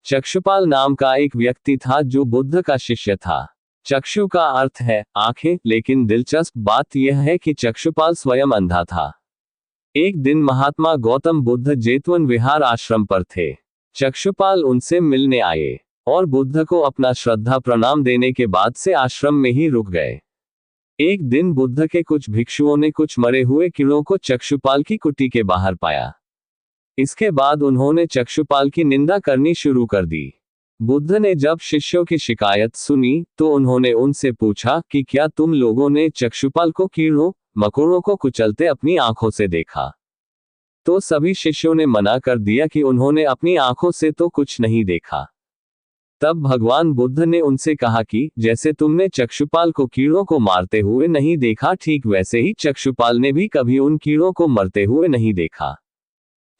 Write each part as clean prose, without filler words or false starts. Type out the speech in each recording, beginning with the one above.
चक्षुपाल नाम का एक व्यक्ति था जो बुद्ध का शिष्य था। चक्षु का अर्थ है आंखें, लेकिन दिलचस्प बात यह है कि चक्षुपाल स्वयं अंधा था। एक दिन महात्मा गौतम बुद्ध जेतवन विहार आश्रम पर थे। चक्षुपाल उनसे मिलने आए और बुद्ध को अपना श्रद्धा प्रणाम देने के बाद से आश्रम में ही रुक गए। एक दिन बुद्ध के कुछ भिक्षुओं ने कुछ मरे हुए कीड़ों को चक्षुपाल की कुटी के बाहर पाया। इसके बाद उन्होंने चक्षुपाल की निंदा करनी शुरू कर दी। बुद्ध ने जब शिष्यों की शिकायत सुनी तो उन्होंने उनसे पूछा कि क्या तुम लोगों ने चक्षुपाल को कीड़ों मकोड़ों को कुचलते अपनी आंखों से देखा? तो सभी शिष्यों ने मना कर दिया कि उन्होंने अपनी आंखों से तो कुछ नहीं देखा। तब भगवान बुद्ध ने उनसे कहा कि जैसे तुमने चक्षुपाल को कीड़ों को मारते हुए नहीं देखा, ठीक वैसे ही चक्षुपाल ने भी कभी उन कीड़ों को मरते हुए नहीं देखा।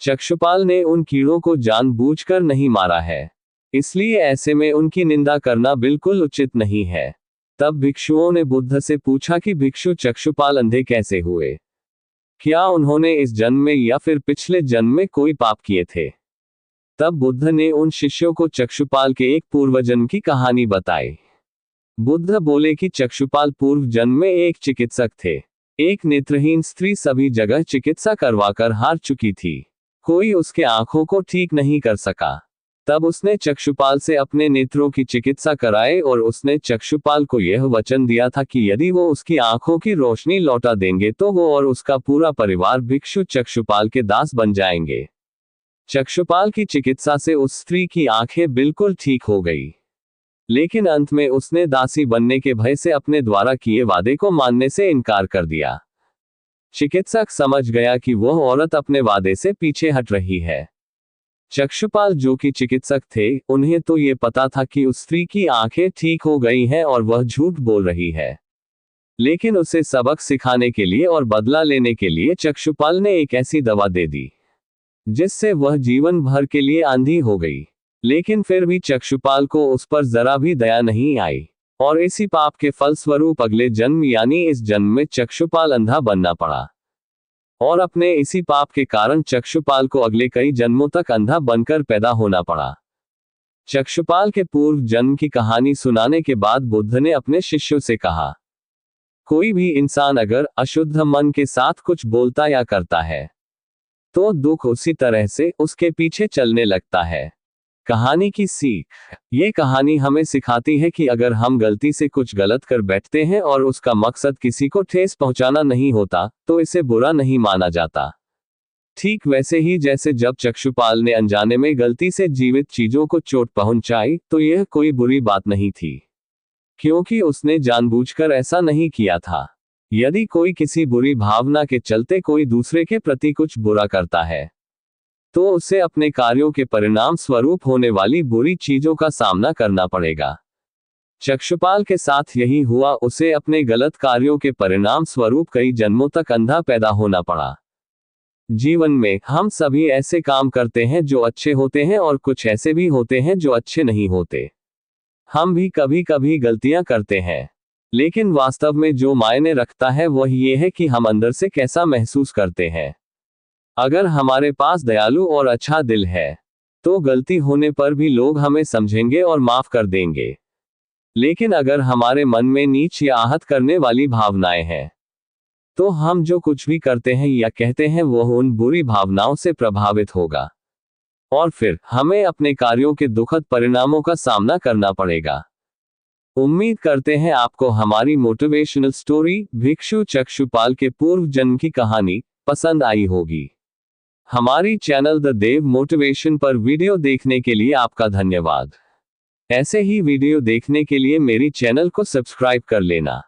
चक्षुपाल ने उन कीड़ों को जानबूझकर नहीं मारा है, इसलिए ऐसे में उनकी निंदा करना बिल्कुल उचित नहीं है। तब भिक्षुओं ने बुद्ध से पूछा कि भिक्षु चक्षुपाल अंधे कैसे हुए? क्या उन्होंने इस जन्म में या फिर पिछले जन्म में कोई पाप किए थे? तब बुद्ध ने उन शिष्यों को चक्षुपाल के एक पूर्वजन्म की कहानी बताई। बुद्ध बोले कि चक्षुपाल पूर्व जन्म में एक चिकित्सक थे। एक नेत्रहीन स्त्री सभी जगह चिकित्सा करवाकर हार चुकी थी। कोई उसके आंखों को ठीक नहीं कर सका। तब उसने चक्षुपाल से अपने नेत्रों की चिकित्सा कराई और उसने चक्षुपाल को यह वचन दिया था कि यदि वो उसकी आंखों की रोशनी लौटा देंगे तो वो और उसका पूरा परिवार भिक्षु चक्षुपाल के दास बन जाएंगे। चक्षुपाल की चिकित्सा से उस स्त्री की आंखें बिल्कुल ठीक हो गई, लेकिन अंत में उसने दासी बनने के भय से अपने द्वारा किए वादे को मानने से इनकार कर दिया। चिकित्सक समझ गया कि वह औरत अपने वादे से पीछे हट रही है। चक्षुपाल जो कि चिकित्सक थे, उन्हें तो ये पता था कि उस स्त्री की आंखें ठीक हो गई हैं और वह झूठ बोल रही है, लेकिन उसे सबक सिखाने के लिए और बदला लेने के लिए चक्षुपाल ने एक ऐसी दवा दे दी जिससे वह जीवन भर के लिए अंधी हो गई। लेकिन फिर भी चक्षुपाल को उस पर जरा भी दया नहीं आई और इसी पाप के फलस्वरूप अगले जन्म यानी इस जन्म में चक्षुपाल अंधा बनना पड़ा और अपने इसी पाप के कारण चक्षुपाल को अगले कई जन्मों तक अंधा बनकर पैदा होना पड़ा। चक्षुपाल के पूर्व जन्म की कहानी सुनाने के बाद बुद्ध ने अपने शिष्यों से कहा, कोई भी इंसान अगर अशुद्ध मन के साथ कुछ बोलता या करता है तो दुख उसी तरह से उसके पीछे चलने लगता है। कहानी की सीख। ये कहानी हमें सिखाती है कि अगर हम गलती से कुछ गलत कर बैठते हैं और उसका मकसद किसी को ठेस पहुंचाना नहीं होता तो इसे बुरा नहीं माना जाता। ठीक वैसे ही जैसे जब चक्षुपाल ने अनजाने में गलती से जीवित चीजों को चोट पहुंचाई तो यह कोई बुरी बात नहीं थी, क्योंकि उसने जानबूझकर ऐसा नहीं किया था। यदि कोई किसी बुरी भावना के चलते कोई दूसरे के प्रति कुछ बुरा करता है तो उसे अपने कार्यों के परिणाम स्वरूप होने वाली बुरी चीजों का सामना करना पड़ेगा। चक्षुपाल के साथ यही हुआ, उसे अपने गलत कार्यों के परिणाम स्वरूप कई जन्मों तक अंधा पैदा होना पड़ा। जीवन में हम सभी ऐसे काम करते हैं जो अच्छे होते हैं और कुछ ऐसे भी होते हैं जो अच्छे नहीं होते। हम भी कभी कभी गलतियां करते हैं, लेकिन वास्तव में जो मायने रखता है वह ये है कि हम अंदर से कैसा महसूस करते हैं। अगर हमारे पास दयालु और अच्छा दिल है तो गलती होने पर भी लोग हमें समझेंगे और माफ कर देंगे। लेकिन अगर हमारे मन में नीच या आहत करने वाली भावनाएं हैं तो हम जो कुछ भी करते हैं या कहते हैं वह उन बुरी भावनाओं से प्रभावित होगा और फिर हमें अपने कार्यों के दुखद परिणामों का सामना करना पड़ेगा। उम्मीद करते हैं आपको हमारी मोटिवेशनल स्टोरी भिक्षु चक्षुपाल के पूर्व जन्म की कहानी पसंद आई होगी। हमारी चैनल द देव मोटिवेशन पर वीडियो देखने के लिए आपका धन्यवाद। ऐसे ही वीडियो देखने के लिए मेरी चैनल को सब्सक्राइब कर लेना।